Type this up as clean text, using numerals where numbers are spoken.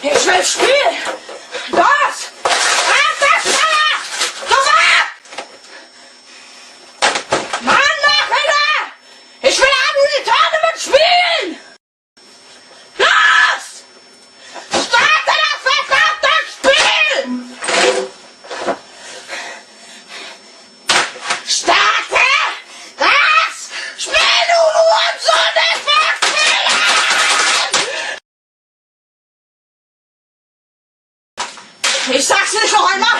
Ich will spielen! Los! Das schneller! Sofort! Mann, Nachhinein! Ich will auch nur die Tournament spielen! Los! Starte das verdammte Spiel! Starte das Spiel, du Hurensohn des Volkswillens! Ich sag's nicht noch einmal!